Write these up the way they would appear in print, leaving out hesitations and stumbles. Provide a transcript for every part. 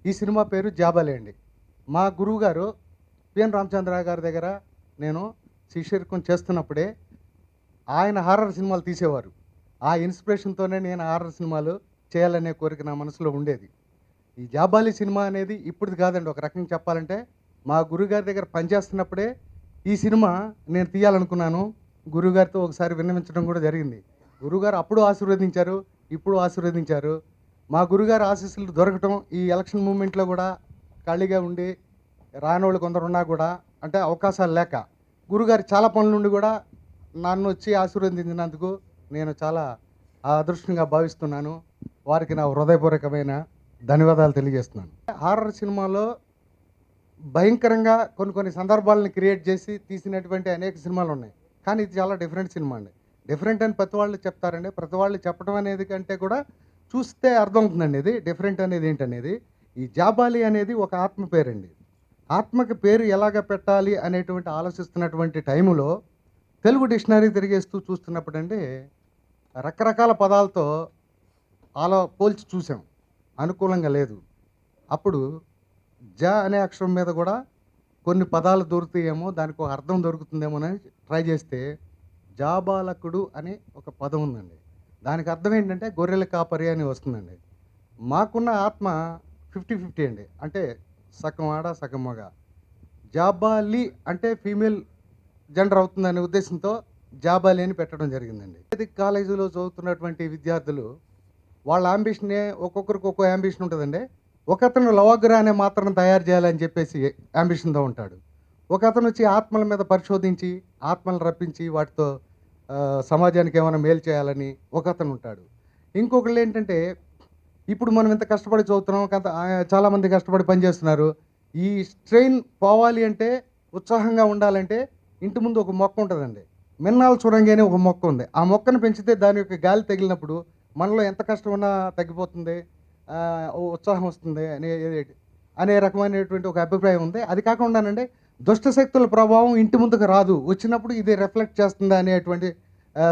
ఈ సినిమా పేరు జాబాలి అండి. మా గురువు గారు పిఎన్ రామచంద్ర గారి దగ్గర నేను శిష్యరికం చేస్తున్నప్పుడే ఆయన హారర్ సినిమాలు తీసేవారు. ఆ ఇన్స్పిరేషన్తోనే నేను హారర్ సినిమాలు చేయాలనే కోరిక నా మనసులో ఉండేది. ఈ జాబాలి సినిమా అనేది ఇప్పుడుది కాదండి. ఒక రకంగా చెప్పాలంటే మా గురువుగారి దగ్గర పనిచేస్తున్నప్పుడే ఈ సినిమా నేను తీయాలనుకున్నాను. గురువుగారితో ఒకసారి విన్నవించడం కూడా జరిగింది. గురువుగారు అప్పుడు ఆశీర్వదించారు, ఇప్పుడు ఆశీర్వదించారు. మా గురుగారి ఆశీస్సులు దొరకటం ఈ ఎలక్షన్ మూమెంట్లో కూడా ఖాళీగా ఉండి రానోళ్ళు కొందరు ఉన్నా కూడా అంటే అవకాశాలు లేక గురుగారు చాలా పనుల నుండి కూడా నన్ను వచ్చి ఆశీర్వదించినందుకు నేను చాలా అదృష్టంగా భావిస్తున్నాను. వారికి నా హృదయపూర్వకమైన ధన్యవాదాలు తెలియజేస్తున్నాను. హారర్ సినిమాలో భయంకరంగా కొన్ని సందర్భాలను క్రియేట్ చేసి తీసినటువంటి అనేక సినిమాలు ఉన్నాయి. కానీ ఇది చాలా డిఫరెంట్ సినిమా అండి. డిఫరెంట్ అని ప్రతి వాళ్ళు చెప్తారండి. ప్రతి వాళ్ళు చెప్పడం అనేది కంటే కూడా చూస్తే అర్థమవుతుందండి ఇది డిఫరెంట్ అనేది ఏంటనేది. ఈ జాబాలి అనేది ఒక ఆత్మ పేరండి. ఆత్మకి పేరు ఎలాగ పెట్టాలి అనేటువంటి ఆలోచిస్తున్నటువంటి టైములో తెలుగు డిక్షనరీ తిరిగేస్తూ చూస్తున్నప్పుడు అండి రకరకాల పదాలతో పోల్చి చూసాం. అనుకూలంగా లేదు. అప్పుడు జ అనే అక్షరం మీద కూడా కొన్ని పదాలు దొరుకుతాయేమో, దానికి ఒక అర్థం దొరుకుతుందేమో అని ట్రై చేస్తే జాబాలకుడు అనే ఒక పదం ఉందండి. దానికి అర్థం ఏంటంటే గొర్రెల కాపరి అని వస్తుందండి. మాకున్న ఆత్మ 50-50 అండి. అంటే సగం ఆడ సగం మగ. జాబాలి అంటే ఫీమేల్ జెండర్ అవుతుందనే ఉద్దేశంతో జాబాలి అని పెట్టడం జరిగిందండి. కాలేజీలో చదువుతున్నటువంటి విద్యార్థులు వాళ్ళ అంబిషనే ఒక్కొక్కరికి ఒక్కో అంబిషన్ ఉంటుందండి. ఒకతను లవగ్రా అనే మాత్రం తయారు చేయాలని చెప్పేసి అంబిషన్తో ఉంటాడు. ఒకతను వచ్చి ఆత్మల మీద పరిశోధించి ఆత్మలను రప్పించి వాటితో సమాజానికి ఏమైనా మేలు చేయాలని ఒకతను ఉంటాడు. ఇంకొకళ్ళు ఏంటంటే ఇప్పుడు మనం ఇంత కష్టపడి చదువుతున్నాం, చాలామంది కష్టపడి పనిచేస్తున్నారు. ఈ స్ట్రెయిన్ పోవాలి అంటే, ఉత్సాహంగా ఉండాలంటే ఇంటి ముందు ఒక మొక్క ఉంటుందండి. మిన్నాల చూరంగి అనే ఒక మొక్క ఉంది. ఆ మొక్కను పెంచితే దాని యొక్క గాలి తగిలినప్పుడు మనలో ఎంత కష్టం ఉన్నా తగ్గిపోతుంది, ఉత్సాహం వస్తుంది అనే రకమైనటువంటి ఒక అభిప్రాయం ఉంది. అది కాకుండానండి దుష్ట శక్తుల ప్రభావం ఇంటి ముందుకు రాదు, వచ్చినప్పుడు ఇది రిఫ్లెక్ట్ చేస్తుంది అనేటువంటి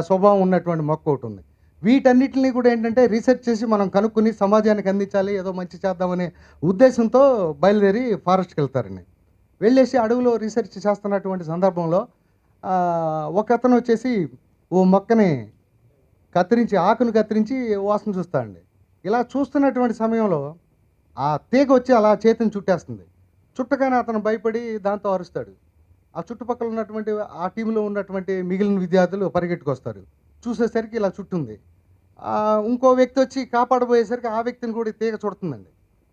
స్వభావం ఉన్నటువంటి మొక్క ఒకటి ఉంది. వీటన్నిటిని కూడా ఏంటంటే రీసెర్చ్ చేసి మనం కనుక్కొని సమాజానికి అందించాలి, ఏదో మంచి చేద్దామనే ఉద్దేశంతో బయలుదేరి ఫారెస్ట్కి వెళ్తారండి. వెళ్ళేసి అడవిలో రీసెర్చ్ చేస్తున్నటువంటి సందర్భంలో ఒక అతను వచ్చేసి ఓ మొక్కని ఆకును కత్తిరించి వాసన చూస్తాడండి. ఇలా చూస్తున్నటువంటి సమయంలో ఆ తీగ వచ్చి అలా చేతిని చుట్టేస్తుంది. చుట్టగానే అతను భయపడి దాంతో అరుస్తాడు. ఆ చుట్టుపక్కల ఉన్నటువంటి ఆ టీంలో ఉన్నటువంటి మిగిలిన విద్యార్థులు పరిగెట్టుకొస్తారు. చూసేసరికి ఇలా చుట్టుంది. ఇంకో వ్యక్తి వచ్చి కాపాడబోయేసరికి ఆ వ్యక్తిని కూడా తీగ చుడుతుందండి.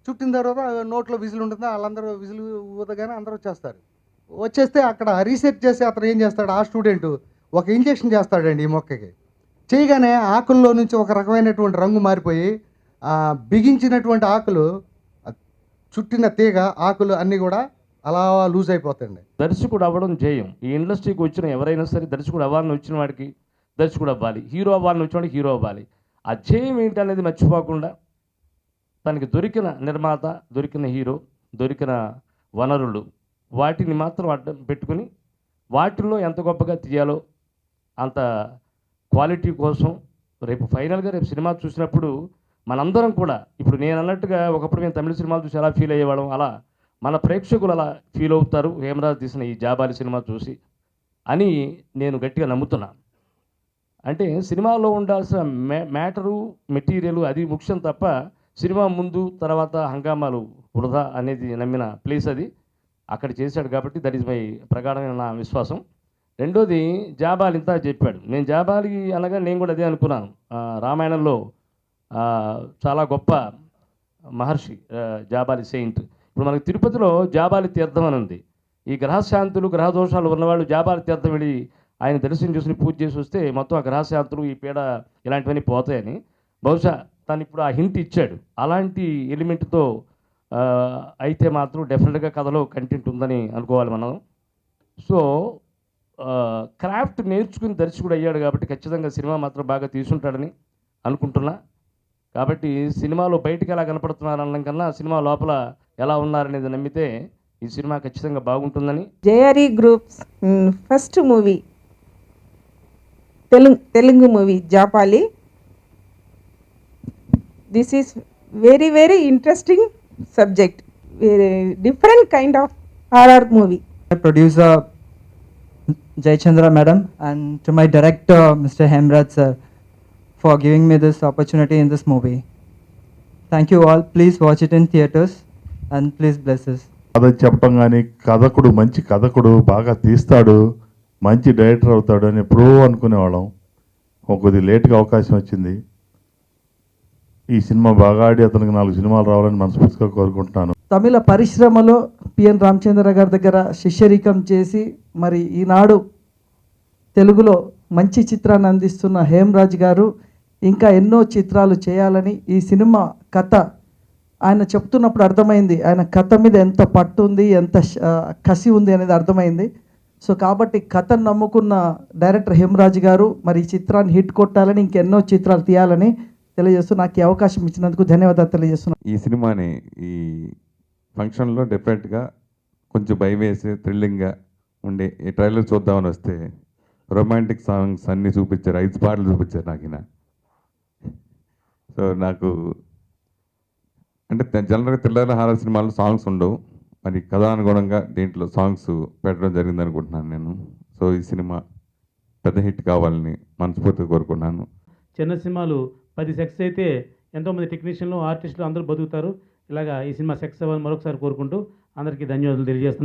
చుట్టిన తర్వాత నోట్లో విజిల్ ఉంటుంది. వాళ్ళందరూ విజిల్ ఊదగానే అందరూ వచ్చేస్తే అక్కడ రీసెర్చ్ చేసి అతను ఏం చేస్తాడు, ఆ స్టూడెంట్ ఒక ఇంజెక్షన్ చేస్తాడండి ఈ మొక్కకి. చేయగానే ఆకుల్లో నుంచి ఒక రకమైనటువంటి రంగు మారిపోయి బిగించినటువంటి ఆకులు, చుట్టిన తీగ ఆకులు అన్నీ కూడా అలా లూజ్ అయిపోతాయండి. దర్శకుడు అవ్వడం జయం. ఈ ఇండస్ట్రీకి వచ్చిన ఎవరైనా సరే దర్శకుడు అవ్వాలని వచ్చిన వాడికి దర్శకుడు అవ్వాలి, హీరో అవ్వాలని వచ్చిన వాడికి హీరో అవ్వాలి. ఆ జయం ఏంటనేది మర్చిపోకుండా తనకి దొరికిన నిర్మాత, దొరికిన హీరో, దొరికిన వనరులు వాటిని మాత్రం అడ్డం పెట్టుకుని వాటిల్లో ఎంత గొప్పగా తీయాలో అంత క్వాలిటీ కోసం రేపు ఫైనల్గా రేపు సినిమా చూసినప్పుడు మనందరం కూడా ఇప్పుడు నేను అన్నట్టుగా ఒకప్పుడు మేము తమిళ సినిమాలు చూసి ఎలా ఫీల్ అయ్యేవాళ్ళం, అలా మన ప్రేక్షకులు అలా ఫీల్ అవుతారు హేమరాజు తీసిన ఈ జాబాలి సినిమా చూసి అని నేను గట్టిగా నమ్ముతున్నాను. అంటే సినిమాలో ఉండాల్సిన మ్యాటరు, మెటీరియల్ అది ముఖ్యం తప్ప సినిమా ముందు తర్వాత హంగామాలు వృధా అనేది నమ్మిన ప్లేస్ అది. అక్కడ చేశాడు కాబట్టి దట్ ఈజ్ మై ప్రగాఢమైన నా విశ్వాసం. రెండోది జాబాలి ఇంత చెప్పాడు. నేను జాబాలి అనగా నేను కూడా అదే అనుకున్నాను. రామాయణంలో చాలా గొప్ప మహర్షి జాబాలి సెయింట్. ఇప్పుడు మనకి తిరుపతిలో జాబాలి తీర్థం అని ఉంది. ఈ గ్రహశాంతులు గ్రహదోషాలు ఉన్నవాళ్ళు జాబాలి తీర్థం వెళ్ళి ఆయన దర్శనం చేసుకుని పూజ చేసి వస్తే మొత్తం ఆ గ్రహశాంతులు ఈ పీడ ఇలాంటివన్నీ పోతాయని బహుశా తను ఇప్పుడు ఆ హింట్ ఇచ్చాడు. అలాంటి ఎలిమెంట్తో అయితే మాత్రం డెఫినెట్గా కథలో కంటెంట్ ఉందని అనుకోవాలి మనం. సో క్రాఫ్ట్ నేర్చుకుని దర్శకుడు అయ్యాడు కాబట్టి ఖచ్చితంగా సినిమా మాత్రం బాగా తీసుంటాడని అనుకుంటున్నా. కాబట్టి సినిమాలో బయటికి ఎలా కనపడుతున్నారు అనడం కన్నా సినిమా లోపల ఎలా ఉన్నారనేది నమ్మితే ఈ సినిమా ఖచ్చితంగా బాగుంటుందని. JRE groups first movie, Telugu movie Jabali. This is very very interesting subject. Different kind of horror movie. Producer Jaychandra madam and to my director Mr. Hemraj sir for giving me this opportunity in this movie. Thank you all. Please watch it in theaters and please bless us. కథ చెప్పడం కానీ కథకుడు మంచి కథకుడు బాగా తీస్తాడు, మంచి director అవుతాడు అని ఎప్పుడూ అనుకునేవాళ్ళం. కొద్ది లేట్గా అవకాశం వచ్చింది. ఈ సినిమా బాగా ఆడి అతనికి 4 సినిమాలు రావాలని మనస్ఫూర్తిగా కోరుకుంటున్నాను. తమిళ పరిశ్రమలో పిఎన్ రామచంద్ర గారి దగ్గర శిష్యరికం చేసి మరి ఈనాడు తెలుగులో మంచి చిత్రాన్ని అందిస్తున్న హేమరాజ్ గారు ఇంకా ఎన్నో చిత్రాలు చేయాలని, ఈ సినిమా కథ ఆయన చెప్తున్నప్పుడు అర్థమైంది ఆయన కథ మీద ఎంత పట్టు ఉంది, ఎంత కసి ఉంది అనేది అర్థమైంది. సో కాబట్టి కథను నమ్ముకున్న డైరెక్టర్ హేమరాజ్ గారు మరి ఈ చిత్రాన్ని హిట్ కొట్టాలని, ఇంకెన్నో చిత్రాలు తీయాలని తెలియజేస్తూ నాకు ఈ అవకాశం ఇచ్చినందుకు ధన్యవాదాలు తెలియజేస్తున్నాను. ఈ సినిమాని ఈ ఫంక్షన్లో డెఫినెట్గా కొంచెం భయం వేసి థ్రిల్లింగ్గా ఉండే ఈ ట్రైలర్ చూద్దామని వస్తే రొమాంటిక్ సాంగ్స్ అన్నీ చూపించారు, 5 పాటలు చూపించారు నాకు ఈయన. సో నాకు అంటే జనరల్గా థ్రిల్లర్ హారర్ సినిమాల్లో సాంగ్స్ ఉండవు, మరి కథానుగుణంగా దీంట్లో సాంగ్స్ పెట్టడం జరిగింది అనుకుంటున్నాను నేను. సో ఈ సినిమా పెద్ద హిట్ కావాలని మనస్ఫూర్తిగా కోరుకున్నాను. చిన్న సినిమాలు 10 సక్సెస్ అయితే ఎంతోమంది టెక్నీషియన్లు, ఆర్టిస్టులు అందరూ బతుకుతారు. ఇలాగా ఈ సినిమా సక్సెస్ అవ్వాలని మరొకసారి కోరుకుంటూ అందరికీ ధన్యవాదాలు తెలియజేస్తున్నాను.